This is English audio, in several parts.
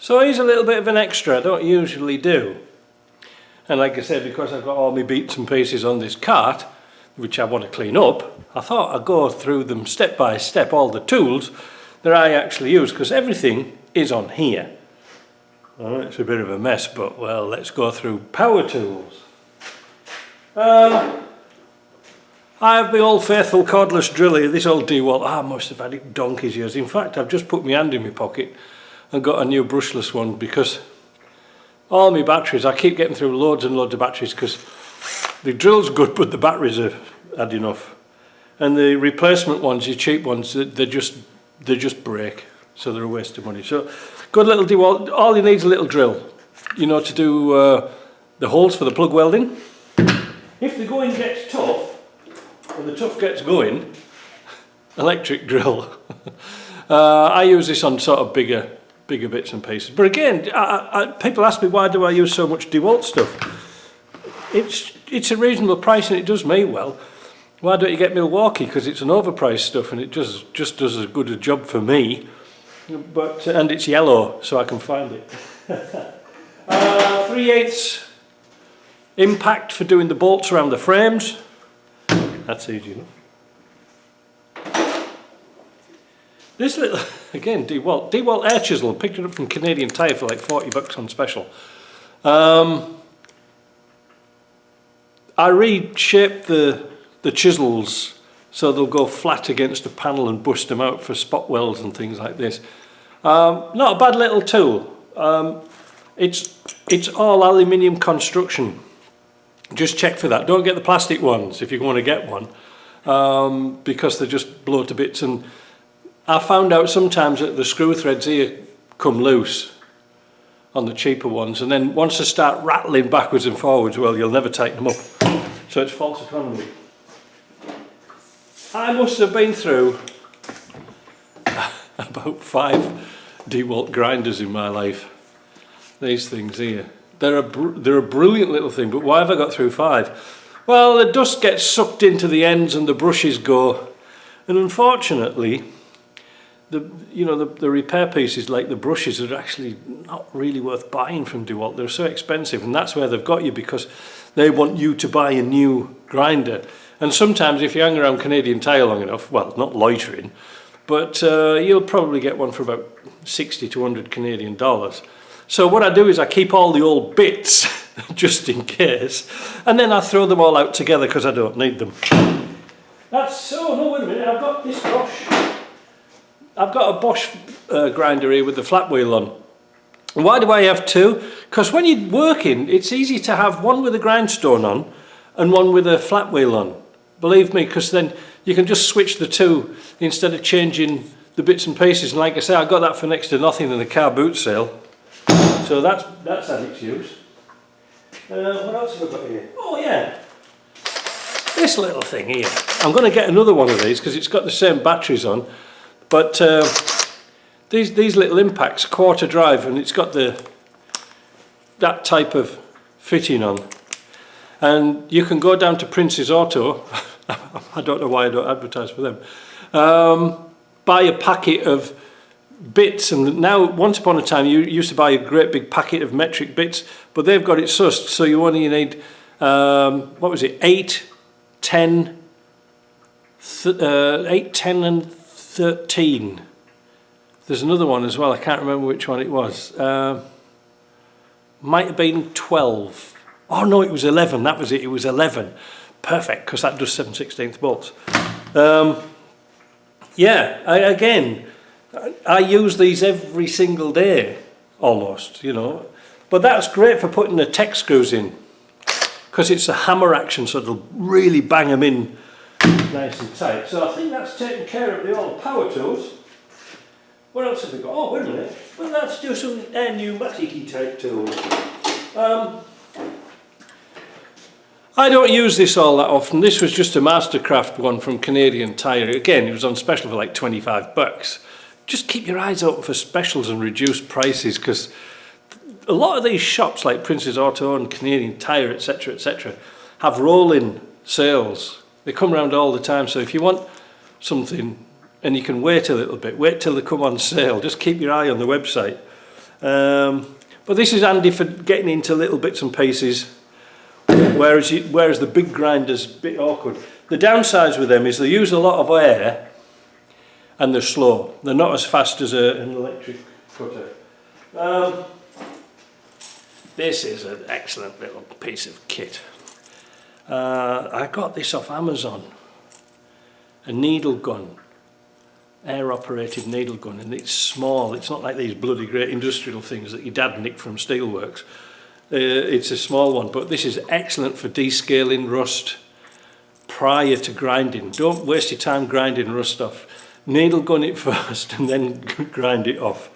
So here's a little bit of an extra I don't usually do. And like I said, because I've got all my bits and pieces on this cart, which I want to clean up, I thought I'd go through them step by step, all the tools that I actually use, because everything is on here. Well, it's a bit of a mess, but well, let's go through power tools. I have my old faithful cordless drill here, this old DeWalt. I must have had it donkey's years. In fact, I've just put my hand in my pocket and got a new brushless one, because all my batteries, I keep getting through loads and loads of batteries, because the drill's good but the batteries are had enough. And the replacement ones, your cheap ones, they just break, so they're a waste of money. So good little DeWalt. All you need is a little drill, you know, to do the holes for the plug welding. If the going gets tough, or the tough gets going, electric drill. I use this on sort of bigger bits and pieces. But again, people ask me, why do I use so much DeWalt stuff? It's a reasonable price and it does me well. Why don't you get Milwaukee? Because it's an overpriced stuff and it just does as good a job for me. But and it's yellow, so I can find it. 3/8 impact for doing the bolts around the frames. That's easy enough. This little, again, DeWalt air chisel, picked it up from Canadian Tire for like 40 bucks on special. I reshaped the chisels so they'll go flat against a panel and bust them out for spot welds and things like this. Not a bad little tool. It's all aluminium construction. Just check for that. Don't get the plastic ones if you want to get one, because they just blow to bits. And I found out sometimes that the screw threads here come loose on the cheaper ones, and then once they start rattling backwards and forwards, well, you'll never tighten them up. So it's false economy. I must have been through about 5 DeWalt grinders in my life. These things here. They're a brilliant little thing, but why have I got through 5? Well, the dust gets sucked into the ends and the brushes go, and unfortunately, the repair pieces like the brushes are actually not really worth buying from DeWalt. They're so expensive, and that's where they've got you, because they want you to buy a new grinder. And sometimes if you hang around Canadian Tire long enough, well, not loitering, but you'll probably get one for about 60 to 100 Canadian dollars. So what I do is I keep all the old bits just in case, and then I throw them all out together because I don't need them. That's so, no, wait a minute, I've got this Bosch. I've got a Bosch grinder here with the flat wheel on. And why do I have 2? Because when you're working, it's easy to have one with a grindstone on and one with a flat wheel on. Believe me, because then you can just switch the two instead of changing the bits and pieces. And like I say, I got that for next to nothing in a car boot sale. So that's had its use. What else have I got here? Oh yeah, this little thing here. I'm going to get another one of these because it's got the same batteries on. But these little impacts, quarter drive, and it's got that type of fitting on. And you can go down to Prince's Auto, I don't know why I don't advertise for them, buy a packet of bits, and now once upon a time you used to buy a great big packet of metric bits, but they've got it sussed, so you only need, what was it, 8, 10 and 13. There's another one as well, I can't remember which one it was. Might have been 12. Oh no, it was 11, that was it, it was 11. Perfect, because that does 7/16 bolts. Yeah, I use these every single day, almost, you know. But that's great for putting the tech screws in, because it's a hammer action, so it'll really bang them in nice and tight. So I think that's taken care of the old power tools. What else have we got? Oh, wait a minute. Well, let's do some pneumatic-y type tools. I don't use this all that often. This was just a Mastercraft one from Canadian Tire. Again, it was on special for like 25 bucks. Just keep your eyes open for specials and reduced prices, because a lot of these shops like Prince's Auto and Canadian Tire, etc., have rolling sales. They come around all the time, so if you want something and you can wait a little bit, wait till they come on sale. Just keep your eye on the website. But this is handy for getting into little bits and pieces, whereas the big grinder's a bit awkward. The downsides with them is they use a lot of air and they're slow. They're not as fast as an electric cutter. This is an excellent little piece of kit. I got this off Amazon. A needle gun, air operated needle gun, and it's small. It's not like these bloody great industrial things that your dad nicked from steelworks. It's a small one, but this is excellent for descaling rust prior to grinding. Don't waste your time grinding rust off. Needle gun it first and then grind it off.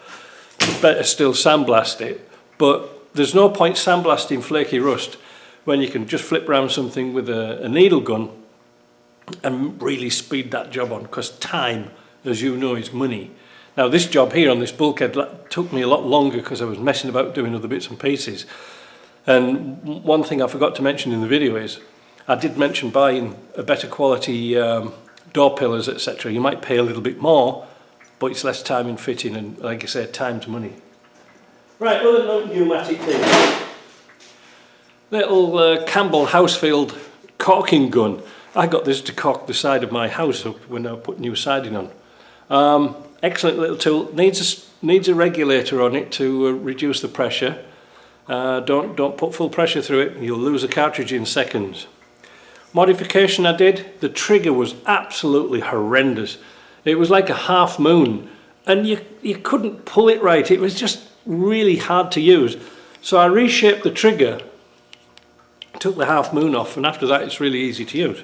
Better still sandblast it, but there's no point sandblasting flaky rust when you can just flip around something with a needle gun and really speed that job on, because time, as you know, is money. Now this job here on this bulkhead took me a lot longer because I was messing about doing other bits and pieces. And one thing I forgot to mention in the video is I did mention buying a better quality door pillars, etc. You might pay a little bit more, but it's less time in fitting, and like I said, time's money. Right, other pneumatic things. Little Campbell Housefield caulking gun. I got this to caulk the side of my house up when I put new siding on. Excellent little tool. Needs a regulator on it to reduce the pressure. Don't put full pressure through it, you'll lose a cartridge in seconds. Modification I did, the trigger was absolutely horrendous. It was like a half moon, and you couldn't pull it right. It was just really hard to use. So I reshaped the trigger, took the half moon off, and after that it's really easy to use.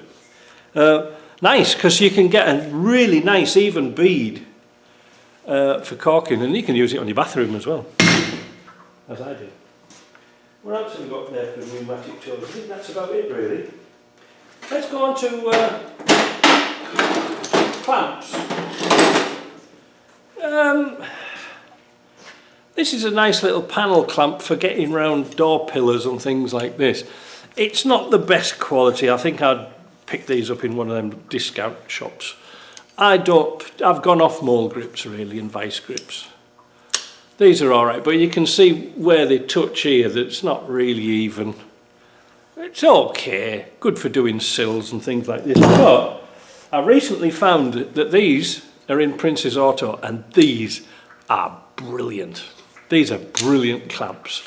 Nice, because you can get a really nice even bead for caulking, and you can use it on your bathroom as well, as I did. What else have we got there for pneumatic tools? I think that's about it really. Let's go on to clamps. This is a nice little panel clamp for getting round door pillars and things like this. It's not the best quality. I think I'd pick these up in one of them discount shops. I've gone off mold grips really and vice grips. These are alright, but you can see where they touch here that it's not really even. It's okay, good for doing sills and things like this, but I recently found that these are in Prince's Auto, and these are brilliant. These are brilliant clamps.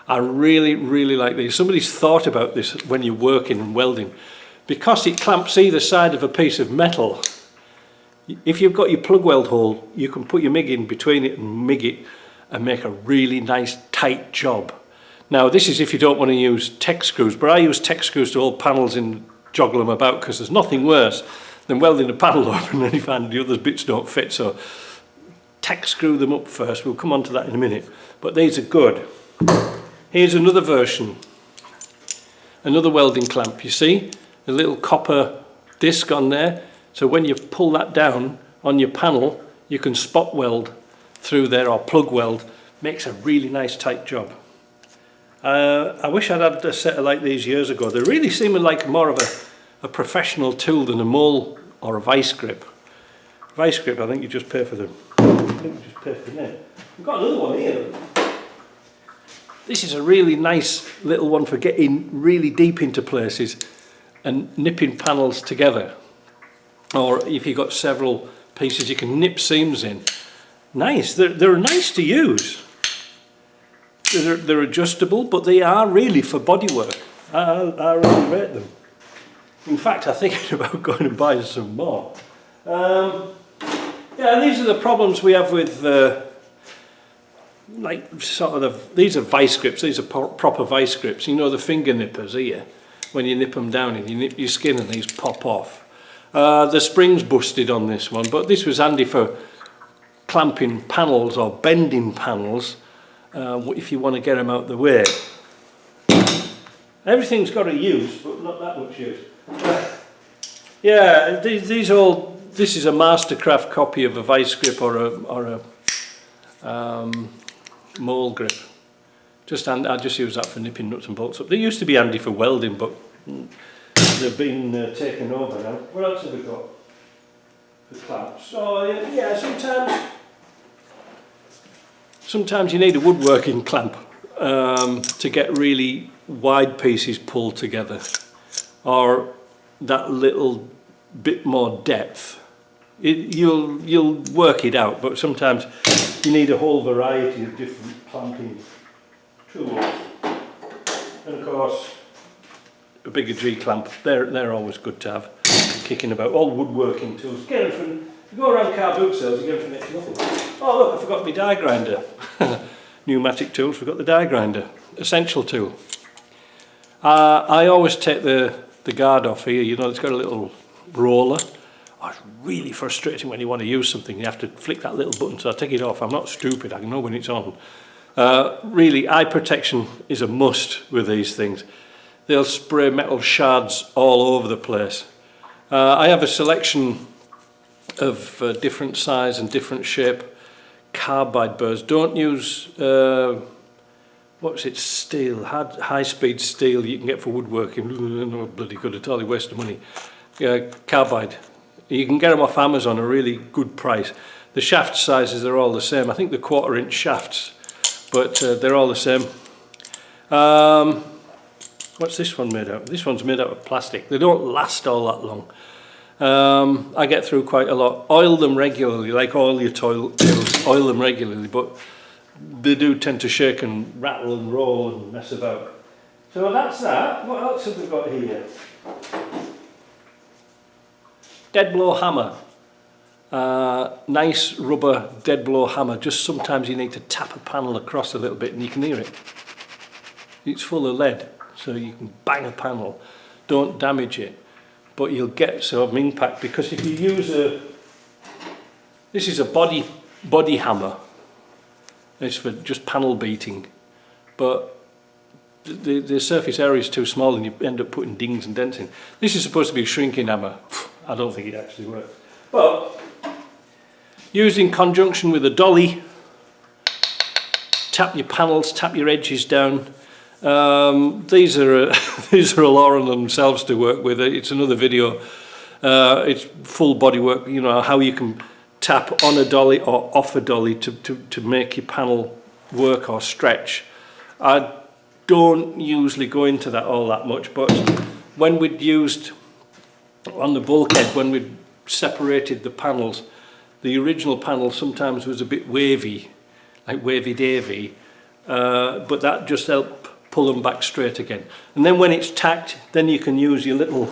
I really, really like these. Somebody's thought about this when you're working and welding. Because it clamps either side of a piece of metal, if you've got your plug weld hole, you can put your MIG in between it and MIG it and make a really nice tight job. Now this is if you don't want to use tech screws, but I use tech screws to hold panels and joggle them about, because there's nothing worse than welding a panel up and then you find the other bits don't fit. So tech screw them up first. We'll come on to that in a minute, but these are good. Here's another version, another welding clamp. You see a little copper disc on there, so when you pull that down on your panel you can spot weld through there, or plug weld. Makes a really nice tight job. I wish I'd had a set of like these years ago. They really seem like more of a professional tool than a mole or a vice grip. Vice grip, I think you just pay for them. I think you just pay for them. We've got another one here. This is a really nice little one for getting really deep into places and nipping panels together. Or if you've got several pieces, you can nip seams in. Nice, they're nice to use. They're adjustable, but they are really for bodywork. I really rate them. In fact, I'm thinking about going and buying some more. Yeah, these are the problems we have with these are vice grips. These are proper vice grips. You know the finger nippers here, when you nip them down and you nip your skin and these pop off. The spring's busted on this one, but this was handy for clamping panels or bending panels if you want to get them out the way. Everything's got a use, but not that much use. Yeah, this is a Mastercraft copy of a vice grip or a mole grip. I just use that for nipping nuts and bolts up. They used to be handy for welding, but they've been taken over now. What else have we got for clamps? Oh yeah, sometimes Sometimes you need a woodworking clamp to get really wide pieces pulled together, or that little bit more depth. You'll work it out, but sometimes you need a whole variety of different clamping tools. And of course, a bigger G-clamp, they're always good to have, kicking about. All woodworking tools. Get them from, you go around car boot sales, you get them for next to nothing. Oh look, I forgot my die grinder. Pneumatic tools, forgot the die grinder. Essential tool. I always take the guard off here, you know, it's got a little roller. Oh, it's really frustrating when you want to use something, you have to flick that little button, so I take it off. I'm not stupid, I know when it's on. Really, eye protection is a must with these things. They'll spray metal shards all over the place. I have a selection of different size and different shape carbide burrs. Don't use what's it, steel, high-speed steel you can get for woodworking. Not bloody good at all, you waste of money. Carbide. You can get them off Amazon at a really good price. The shaft sizes are all the same. I think the 1/4-inch shafts, but they're all the same. What's this one made out of? This one's made out of plastic. They don't last all that long. I get through quite a lot. Oil them regularly, like oil your tools, oil them regularly, but they do tend to shake and rattle and roll and mess about. So that's that. What else have we got here? Dead blow hammer. Nice rubber dead blow hammer. Just sometimes you need to tap a panel across a little bit and you can hear it. It's full of lead, so you can bang a panel. Don't damage it, but you'll get some impact, because if you use this is a body hammer. It's for just panel beating, but the surface area is too small and you end up putting dings and dents in. This is supposed to be a shrinking hammer. I don't think it actually works. But used in conjunction with a dolly, tap your panels, tap your edges down. These are a law on themselves to work with. It's another video. It's full body work. You know how you can tap on a dolly or off a dolly to make your panel work or stretch. I don't usually go into that all that much, but when we'd used on the bulkhead, when we'd separated the panels, the original panel sometimes was a bit wavy, like wavy davy, but that just helped pull them back straight again. And then when it's tacked, then you can use your little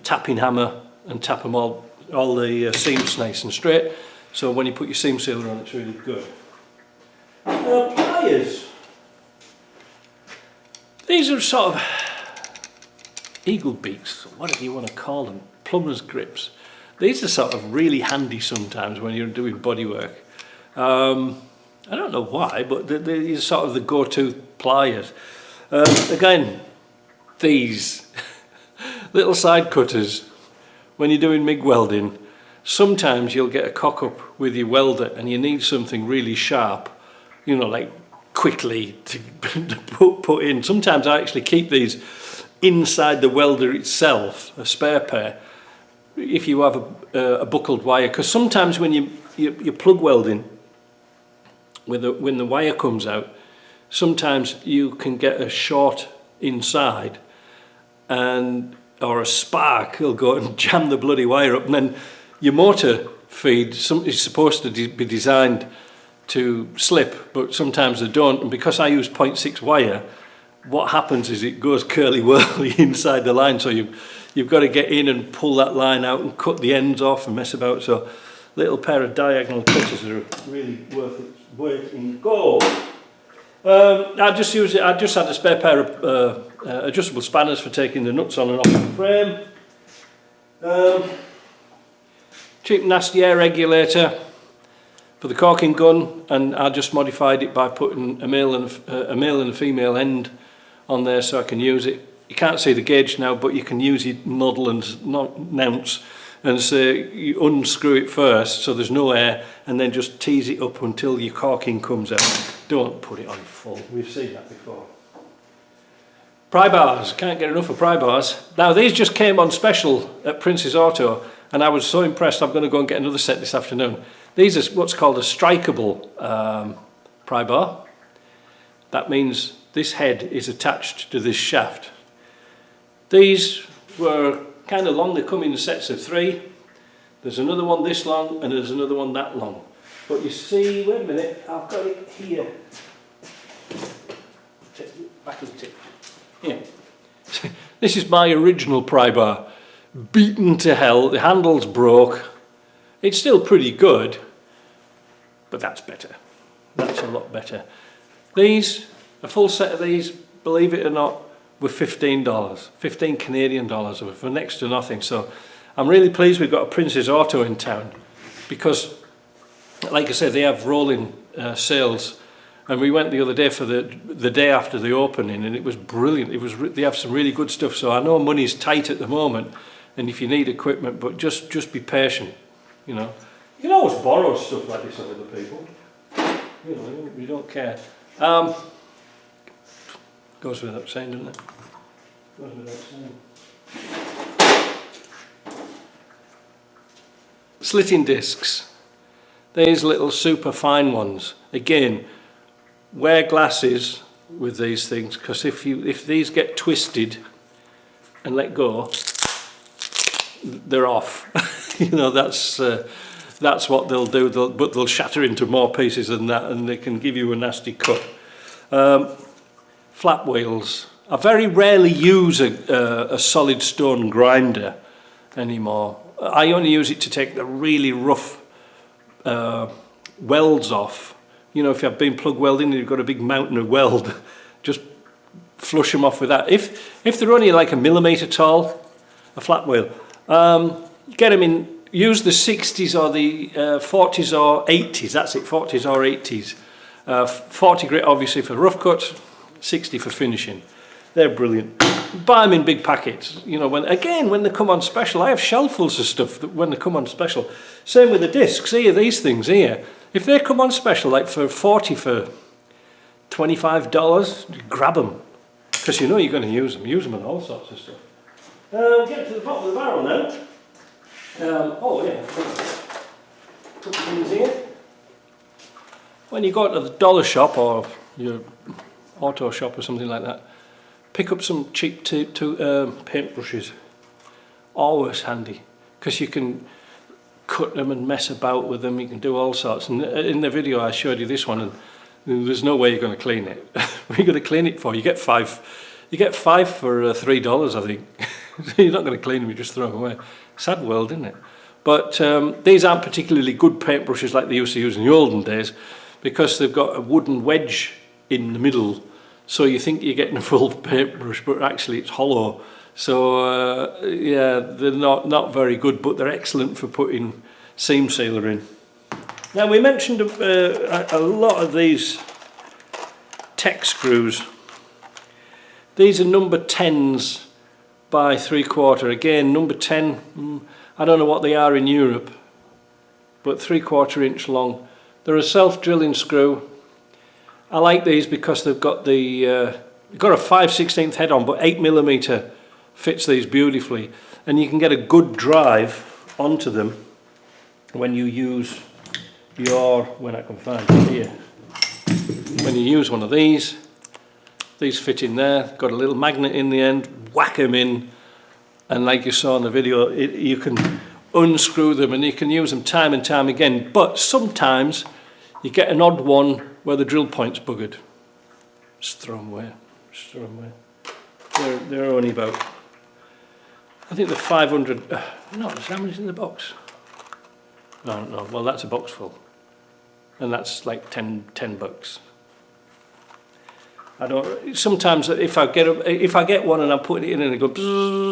tapping hammer and tap them all the seams nice and straight, so when you put your seam sealer on, it's really good. Pliers. These are sort of eagle beaks, whatever you want to call them, plumber's grips. These are sort of really handy sometimes when you're doing bodywork. I don't know why, but these are sort of the go-to pliers. Again, these little side cutters, when you're doing MIG welding, sometimes you'll get a cock up with your welder and you need something really sharp, you know, like quickly to put in. Sometimes I actually keep these inside the welder itself, a spare pair, if you have a buckled wire, because sometimes when you plug welding, when the wire comes out, sometimes you can get a short inside or a spark will go and jam the bloody wire up, and then your motor feed is supposed to be designed to slip, but sometimes they don't, and because I use 0.6 wire, what happens is it goes curly-whirly inside the line, so you've got to get in and pull that line out and cut the ends off and mess about. So little pair of diagonal cutters are really worth its weight in gold. I just had a spare pair of adjustable spanners for taking the nuts on and off the frame. Cheap nasty air regulator for the caulking gun, and I just modified it by putting a male and a female end on there so I can use it. You can't see the gauge now, but you can use your noddle and nounce, and so you unscrew it first so there's no air, and then just tease it up until your caulking comes out. Don't put it on full, we've seen that before. Pry bars, can't get enough of pry bars. Now these just came on special at Prince's Auto, and I was so impressed I'm going to go and get another set this afternoon. These are what's called a strikeable pry bar. That means this head is attached to this shaft. These were kind of long, they come in sets of 3. There's another one this long and there's another one that long. But you see, wait a minute, I've got it here. Back of the tip. Yeah. This is my original pry bar. Beaten to hell, the handle's broke. It's still pretty good, but that's better. That's a lot better. These, a full set of these, believe it or not, were $15, 15 Canadian dollars, for next to nothing. So I'm really pleased we've got a Prince's Auto in town, because like I said, they have rolling sales, and we went the other day for the day after the opening, and it was brilliant. They have some really good stuff. So I know money's tight at the moment, and if you need equipment, but just be patient, you know. You can always borrow stuff like this of other people, you know, we don't care. Goes without saying, doesn't it? Goes without saying. Slitting discs. These little super fine ones. Again, wear glasses with these things, because if these get twisted and let go, they're off. You know, that's what they'll do. But they'll shatter into more pieces than that, and they can give you a nasty cut. Flat wheels. I very rarely use a solid stone grinder anymore. I only use it to take the really rough welds off. You know, if you've been plug welding and you've got a big mountain of weld, just flush them off with that. If they're only like a millimetre tall, a flat wheel, get them in, use the 60s or the 40s or 80s, that's it, 40s or 80s. 40 grit obviously for rough cuts, 60 for finishing. They're brilliant. Buy them in big packets. You know, when they come on special, I have shelffuls of stuff that when they come on special. Same with the discs here, these things here. If they come on special, like for 40 for $25, grab them. Because you know you're going to use them. Use them on all sorts of stuff. Get to the bottom of the barrel now. Oh yeah. Put things here. When you go to the dollar shop or your auto shop or something like that, pick up some cheap paintbrushes. Always handy, because you can cut them and mess about with them. You can do all sorts. And in the video I showed you this one, and there's no way you're going to clean it. What are you going to clean it for? You get five for $3, I think. You're not going to clean them, you just throw them away. Sad world, isn't it? But these aren't particularly good paintbrushes like they used to use in the olden days, because they've got a wooden wedge in the middle, so you think you're getting a full paintbrush, but actually it's hollow. So yeah, they're not very good, but they're excellent for putting seam sealer in. Now, we mentioned a lot of these tech screws. These are number 10s by 3/4. Again, number 10, I don't know what they are in Europe, but 3/4 inch long. They're a self-drilling screw. I like these because they've got the got a 5/16 head on, but 8mm fits these beautifully, and you can get a good drive onto them when you use your, when I can find it here, when you use one of these fit in there, got a little magnet in the end, whack them in, and like you saw in the video, you can unscrew them and you can use them time and time again. But sometimes you get an odd one where the drill point's buggered. Just throw them away. Just throw them away. They're only about, I think they're 500. No, how many's in the box? No. Well, that's a box full, and that's like 10 bucks. I don't. Sometimes if I get one and I'm putting it in and it goes,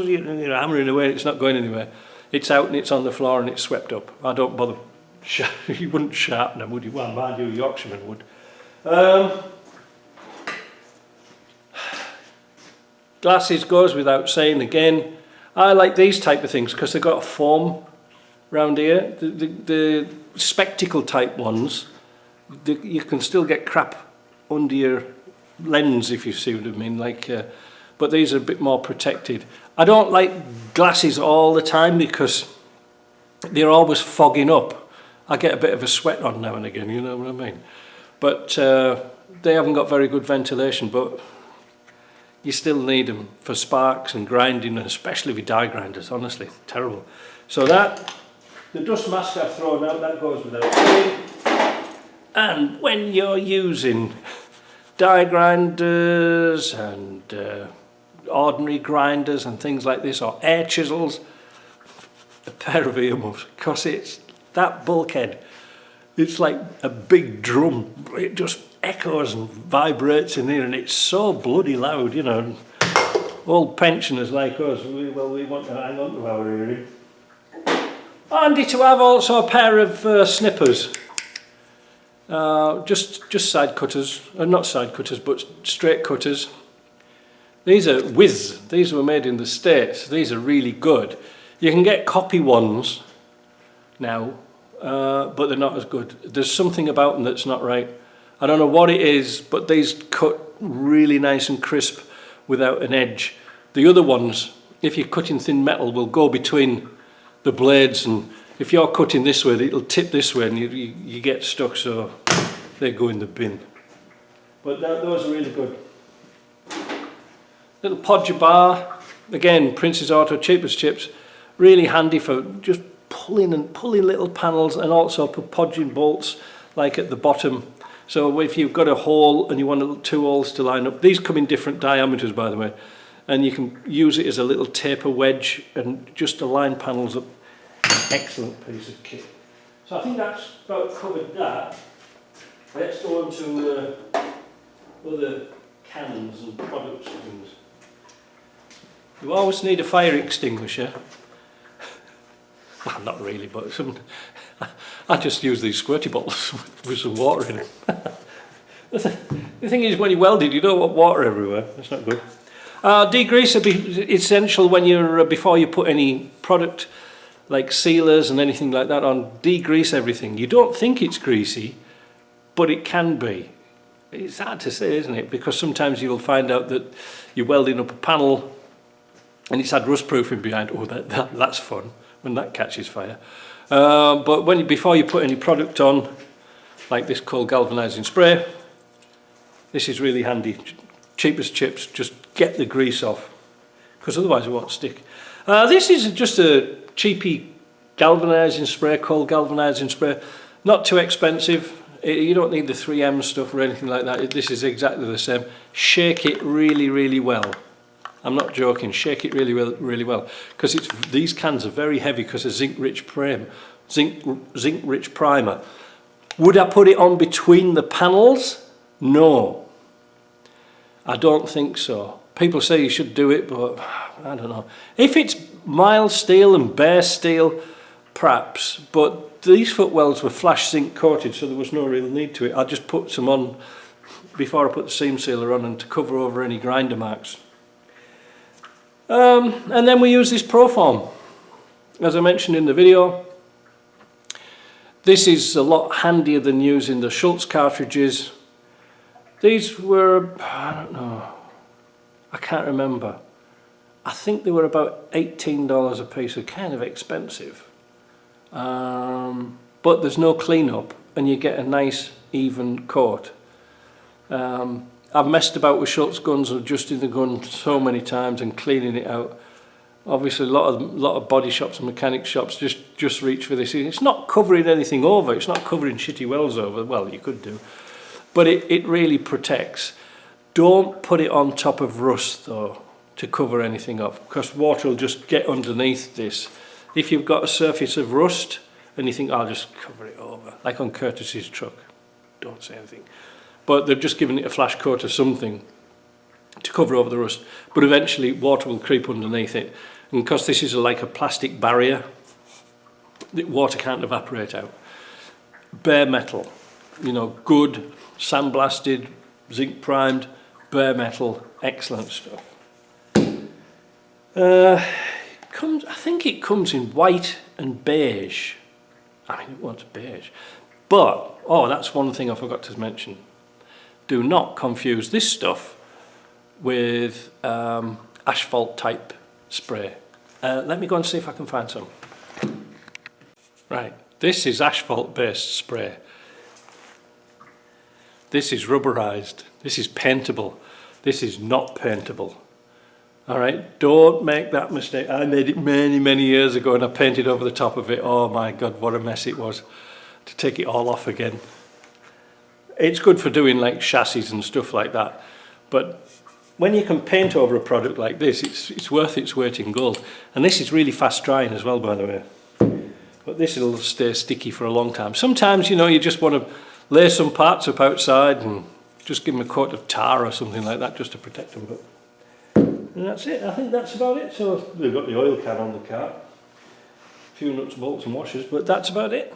you know, hammering away, it's not going anywhere. It's out and it's on the floor and it's swept up. I don't bother. You wouldn't sharpen them, would you? Well, mind you, Yorkshireman would. Glasses goes without saying again. I like these type of things because they've got a foam round here. The spectacle type ones, you can still get crap under your lens, if you see what I mean. Like, but these are a bit more protected. I don't like glasses all the time because they're always fogging up. I get a bit of a sweat on now and again, you know what I mean? but they haven't got very good ventilation, but you still need them for sparks and grinding, and especially with die grinders. Honestly, terrible. So that, the dust mask I've thrown out, that goes without saying. And when you're using die grinders and ordinary grinders and things like this, or air chisels, a pair of earmuffs, because it's that bulkhead, it's like a big drum. It just echoes and vibrates in here, and it's so bloody loud, you know. Old pensioners like us, we want to hang on to our hearing. Handy to have also a pair of snippers. Just side cutters, not side cutters, but straight cutters. These are Whiz. These were made in the States. These are really good. You can get copy ones now, but they're not as good. There's something about them that's not right. I don't know what it is, but these cut really nice and crisp without an edge. The other ones, if you're cutting thin metal, will go between the blades, and if you're cutting this way, it'll tip this way and you get stuck, so they go in the bin. But those are really good. Little podger bar, again, Prince's Auto, cheap as chips, really handy for just pulling little panels, and also for podging bolts like at the bottom. So if you've got a hole and you want two holes to line up, these come in different diameters, by the way, and you can use it as a little taper wedge and just to line panels up. Excellent piece of kit. So I think that's about covered that. Let's go on to other cannons and products and things. You always need a fire extinguisher. Well, not really, but I just use these squirty bottles with some water in them. The thing is, when you weld it, you don't want water everywhere. That's not good. Degreaser be essential when you're before you put any product like sealers and anything like that on. Degrease everything. You don't think it's greasy, but it can be. It's hard to say, isn't it? Because sometimes you'll find out that you're welding up a panel and it's had rust proofing behind. Oh, that's fun when that catches fire. But before you put any product on, like this cold galvanizing spray, this is really handy. Cheap as chips, just get the grease off, because otherwise it won't stick. This is just a cheapy galvanizing spray, cold galvanizing spray, not too expensive. You don't need the 3M stuff or anything like that. This is exactly the same. Shake it really, really well. I'm not joking. Shake it really well, because these cans are very heavy because of zinc-rich primer. Would I put it on between the panels? No, I don't think so. People say you should do it, but I don't know. If it's mild steel and bare steel, perhaps, but these footwelds were flash zinc coated, so there was no real need to it. I just put some on before I put the seam sealer on, and to cover over any grinder marks. And then we use this Proform, as I mentioned in the video. This is a lot handier than using the Schultz cartridges. These were, I don't know, I can't remember. I think they were about $18 a piece, so kind of expensive. But there's no cleanup and you get a nice even coat. I've messed about with Schultz guns or adjusting the gun so many times and cleaning it out. Obviously a lot of body shops and mechanic shops just reach for this. It's not covering anything over, it's not covering shitty welds over. Well, you could do, but it really protects. Don't put it on top of rust though to cover anything up, because water will just get underneath this. If you've got a surface of rust and you think, I'll just cover it over, like on Curtis's truck, don't say anything. But they've just given it a flash coat of something to cover over the rust, but eventually water will creep underneath it, and because this is like a plastic barrier, the water can't evaporate out. Bare metal, you know, good sandblasted, zinc primed, bare metal, excellent stuff. I think it comes in white and beige. I mean, it wants beige, but that's one thing I forgot to mention. Do not confuse this stuff with asphalt type spray. Let me go and see if I can find some. Right, this is asphalt based spray. this is rubberized, this is paintable, this is not paintable. All right, don't make that mistake. I made it many years ago and I painted over the top of it. Oh my God, what a mess it was to take it all off again. It's good for doing like chassis and stuff like that, but when you can paint over a product like this, it's worth its weight in gold. And this is really fast drying as well, by the way. But this will stay sticky for a long time. Sometimes, you know, you just want to lay some parts up outside and just give them a coat of tar or something like that just to protect them. But and that's it. I think that's about it. So we've got the oil can on the cart, a few nuts, bolts and washers, but that's about it.